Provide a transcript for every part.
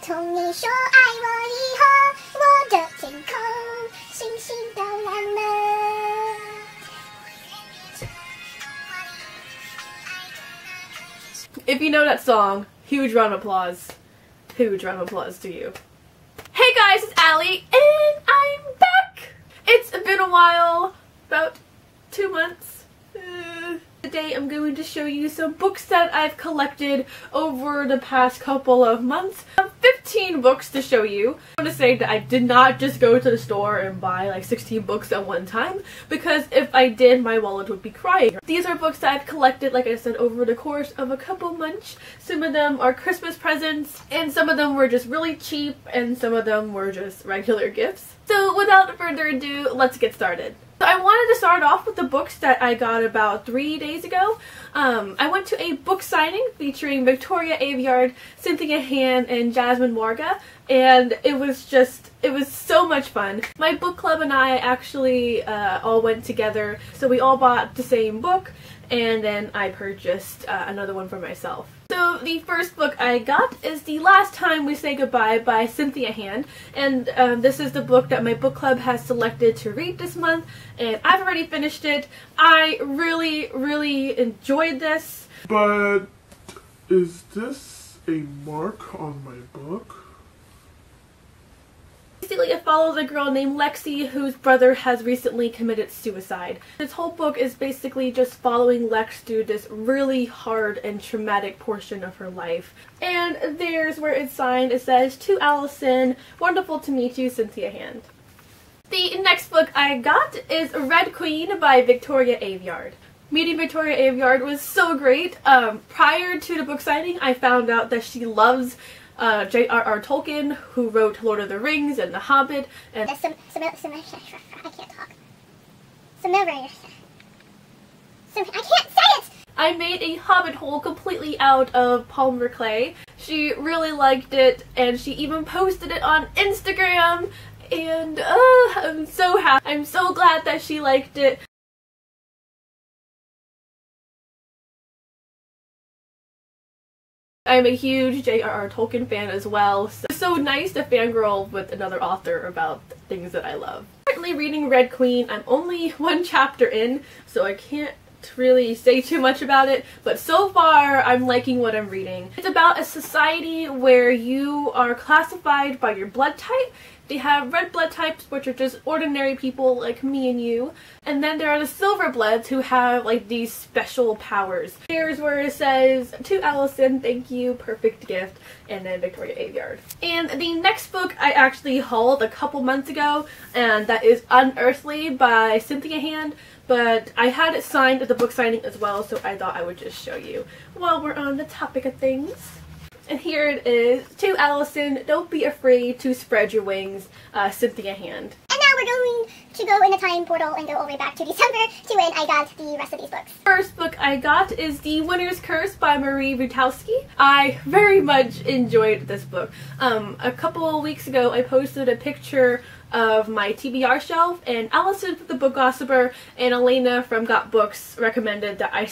同你说爱我以后，我的天空星星都亮了。If you know that song, huge round of applause. Huge round of applause to you. Hey guys, it's Allie, and I'm back! It's been a while, about 2 months. Today I'm going to show you some books that I've collected over the past couple of months. I have 15 books to show you. I want to say that I did not just go to the store and buy like 16 books at one time, because if I did, my wallet would be crying. These are books that I've collected, like I said, over the course of a couple months. Some of them are Christmas presents, and some of them were just really cheap, and some of them were just regular gifts. So without further ado, let's get started. So I wanted to start off with the books that I got about 3 days ago. I went to a book signing featuring Victoria Aveyard, Cynthia Han, and Jasmine Warga, and it was so much fun. My book club and I actually all went together, so we all bought the same book, and then I purchased another one for myself. So the first book I got is The Last Time We Say Goodbye by Cynthia Han, and this is the book that my book club has selected to read this month, and I've already finished it. I really enjoyed this. But is this a mark on my book? Basically, it follows a girl named Lexi whose brother has recently committed suicide. This whole book is basically just following Lex through this really hard and traumatic portion of her life. And there's where it's signed. It says, "To Allison, wonderful to meet you, Cynthia Han." The next book I got is Red Queen by Victoria Aveyard. Meeting Victoria Aveyard was so great. Prior to the book signing, I found out that she loves J.R.R. Tolkien, who wrote Lord of the Rings and The Hobbit, and I can't talk. I can't say it! I made a Hobbit hole completely out of polymer clay. She really liked it, and she even posted it on Instagram, and I'm so happy. I'm so glad that she liked it. I'm a huge J.R.R. Tolkien fan as well, so it's so nice to fangirl with another author about things that I love. Currently reading Red Queen. I'm only 1 chapter in, so I can't really say too much about it, but so far I'm liking what I'm reading. It's about a society where you are classified by your blood type. They have red blood types, which are just ordinary people like me and you, and then there are the silver bloods who have like these special powers. Here's where it says, "To Allison, thank you, perfect gift," and then Victoria Aveyard. And the next book I actually hauled a couple months ago, and that is Unearthly by Cynthia Han, but I had it signed at the book signing as well, so I thought I would just show you while we're on the topic of things. And here it is, "To Allison, don't be afraid to spread your wings, Cynthia Han." And now we're going to go in a time portal and go all the way back to December to when I got the rest of these books. First book I got is The Winter's Curse by Marie Rutowski. I very much enjoyed this book. A couple of weeks ago I posted a picture of my TBR shelf, and Allison from the Book Gossiper and Elena from Got Books recommended that I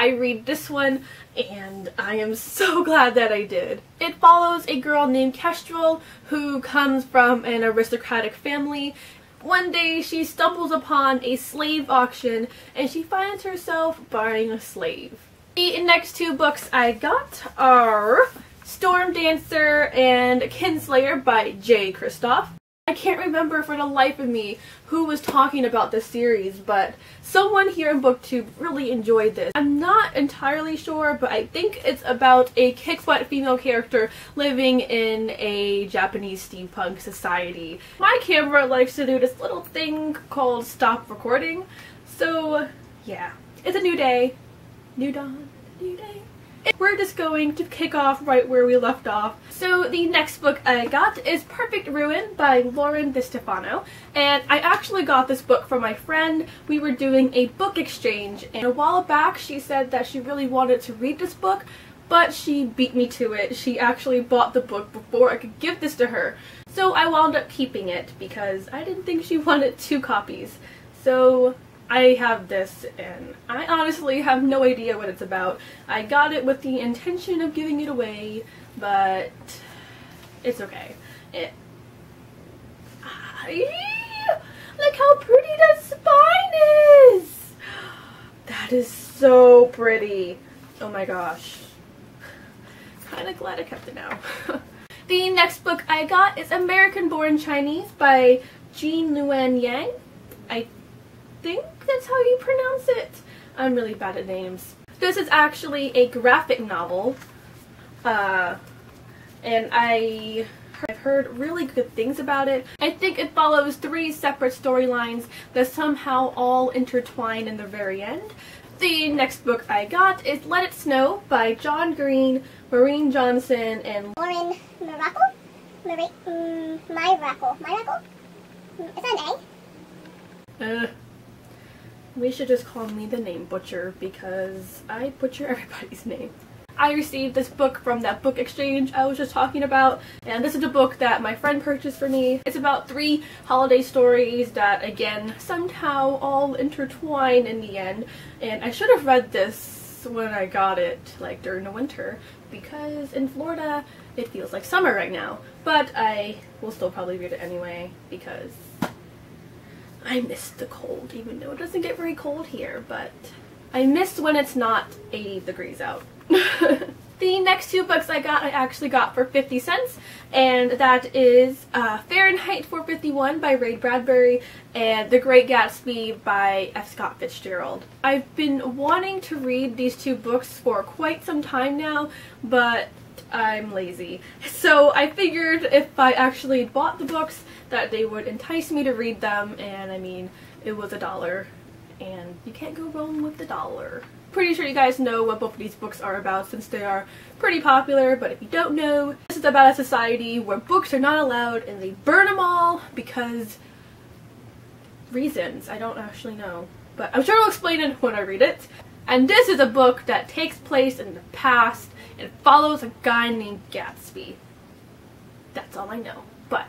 read this one, and I am so glad that I did. It follows a girl named Kestrel who comes from an aristocratic family. One day she stumbles upon a slave auction and she finds herself buying a slave. The next 2 books I got are Storm Dancer and Kinslayer by J. Kristoff. I can't remember for the life of me who was talking about this series, but someone here in BookTube really enjoyed this. I'm not entirely sure, but I think it's about a kick-butt female character living in a Japanese steampunk society. My camera likes to do this little thing called stop recording, so yeah. It's a new day, new dawn, new day. We're just going to kick off right where we left off. So the next book I got is Perfect Ruin by Lauren DiStefano, and I actually got this book from my friend. We were doing a book exchange, and a while back she said that she really wanted to read this book, but she beat me to it. She actually bought the book before I could give this to her. So I wound up keeping it because I didn't think she wanted 2 copies. So I have this, and I honestly have no idea what it's about. I got it with the intention of giving it away, but it's okay. Look how pretty the spine is! That is so pretty. Oh my gosh. Kinda glad I kept it now. The next book I got is American Born Chinese by Jean Luan Yang. I think that's how you pronounce it. I'm really bad at names. This is actually a graphic novel. And I've heard really good things about it. I think it follows 3 separate storylines that somehow all intertwine in the very end. The next book I got is Let It Snow by John Green, Maureen Johnson, and Lauren Miracle? Miracle? Is that an A? We should just call me the name butcher because I butcher everybody's name. I received this book from that book exchange I was just talking about, and this is a book that my friend purchased for me. It's about 3 holiday stories that, again, somehow all intertwine in the end, and I should have read this when I got it, like during the winter, because in Florida it feels like summer right now, but I will still probably read it anyway because I miss the cold, even though it doesn't get very cold here, but I miss when it's not 80 degrees out. The next 2 books I actually got for 50 cents, and that is Fahrenheit 451 by Ray Bradbury and The Great Gatsby by F. Scott Fitzgerald. I've been wanting to read these 2 books for quite some time now, but I'm lazy. So I figured if I actually bought the books that they would entice me to read them, and I mean, it was $1, and you can't go wrong with $1. Pretty sure you guys know what both of these books are about since they are pretty popular, but if you don't know, this is about a society where books are not allowed and they burn them all because reasons. I don't actually know, but I'm sure I'll explain it when I read it. And this is a book that takes place in the past and follows a guy named Gatsby. That's all I know, but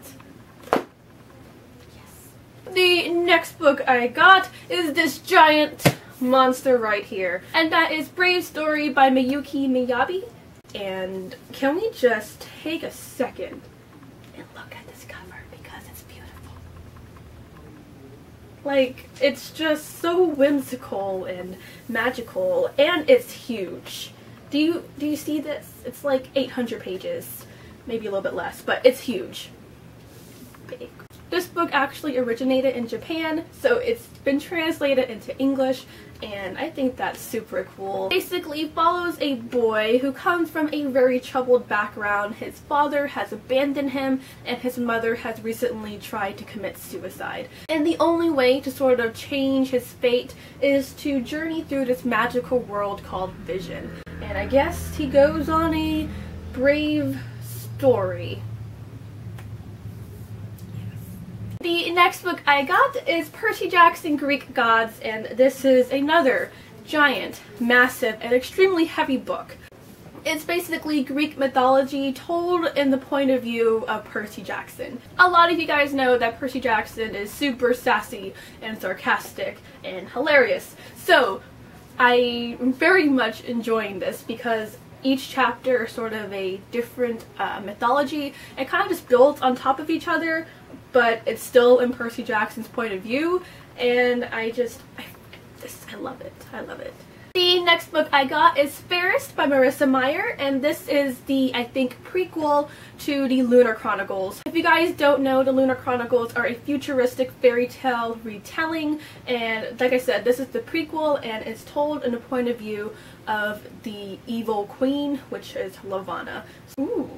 yes. The next book I got is this giant monster right here, and that is Brave Story by Miyuki Miyabi. And can we just take a second and look at this cover because it's beautiful. Like, it's just so whimsical and magical, and it's huge. Do you see this? It's like 800 pages, maybe a little bit less, but it's huge. Big. This book actually originated in Japan, so it's been translated into English, and I think that's super cool. Basically follows a boy who comes from a very troubled background. His father has abandoned him, and his mother has recently tried to commit suicide. And the only way to sort of change his fate is to journey through this magical world called Vision. And I guess he goes on a brave story. The next book I got is Percy Jackson Greek Gods, and this is another giant, massive, and extremely heavy book. It's basically Greek mythology told in the point of view of Percy Jackson. A lot of you guys know that Percy Jackson is super sassy and sarcastic and hilarious, so I'm very much enjoying this because each chapter is sort of a different mythology and kind of just builds on top of each other, but it's still in Percy Jackson's point of view, and I love it. I love it. The next book I got is Fairest by Marissa Meyer, and this is the, I think, prequel to the Lunar Chronicles. If you guys don't know, the Lunar Chronicles are a futuristic fairy tale retelling, and like I said, this is the prequel, and it's told in the point of view of the evil queen, which is Lavanna. Ooh.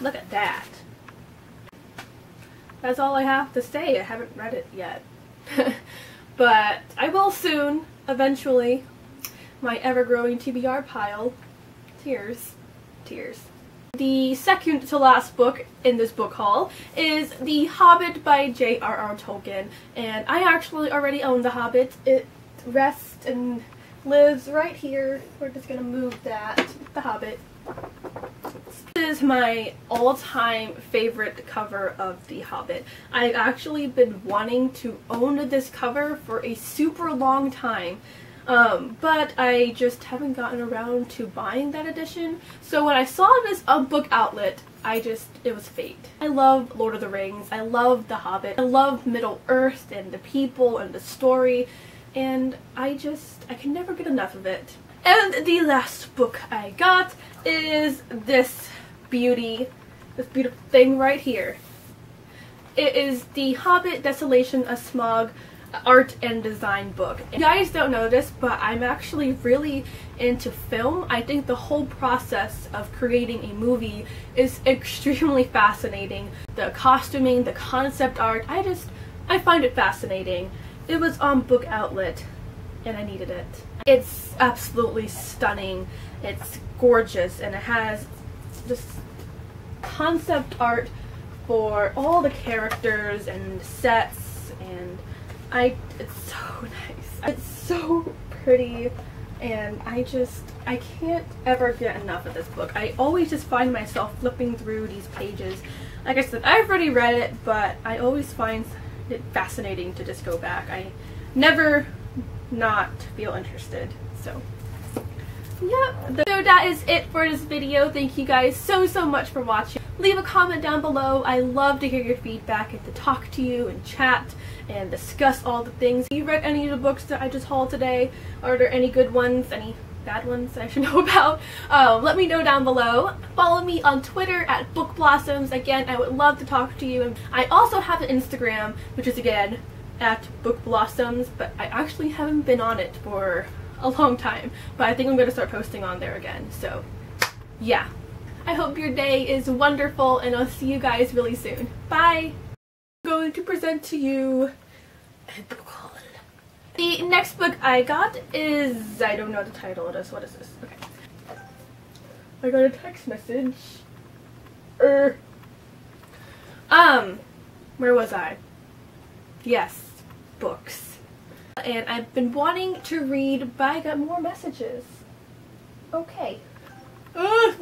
Look at that. That's all I have to say. I haven't read it yet. But I will soon, eventually. My ever-growing TBR pile. Tears. Tears. The second to last book in this book haul is The Hobbit by J.R.R. Tolkien. And I actually already own The Hobbit. It rests and lives right here. We're just gonna move that. The Hobbit. This is my all-time favorite cover of The Hobbit. I've actually been wanting to own this cover for a super long time. but I just haven't gotten around to buying that edition. So when I saw this on Book Outlet, it was fate. I love Lord of the Rings, I love The Hobbit, I love Middle Earth and the people and the story, and I can never get enough of it. And the last book I got is this beautiful thing right here. It is the Hobbit, Desolation, a Smog art and design book. You guys don't know this, but I'm actually really into film. I think the whole process of creating a movie is extremely fascinating. The costuming, the concept art, I find it fascinating. It was on Book Outlet and I needed it. It's absolutely stunning. It's gorgeous and it has this concept art for all the characters and sets, and it's so nice. It's so pretty, and I can't ever get enough of this book. I always just find myself flipping through these pages. Like I said, I've already read it, but I always find it fascinating to just go back. I never not feel interested, so yeah. So that is it for this video. Thank you guys so much for watching. Leave a comment down below. I love to hear your feedback and to talk to you and chat and discuss all the things. Have you read any of the books that I just hauled today? Are there any good ones? Any bad ones I should know about? Let me know down below. Follow me on Twitter at Book Blossoms. Again, I would love to talk to you. And I also have an Instagram, which is again at Book Blossoms, but I actually haven't been on it for a long time, but I think I'm going to start posting on there again. So yeah, I hope your day is wonderful and I'll see you guys really soon. Bye! I'm going to present to you the next book I got is, I don't know the title of this. What is this? Okay. I got a text message. Where was I? Yes, books. And I've been wanting to read, but I got more messages. Okay.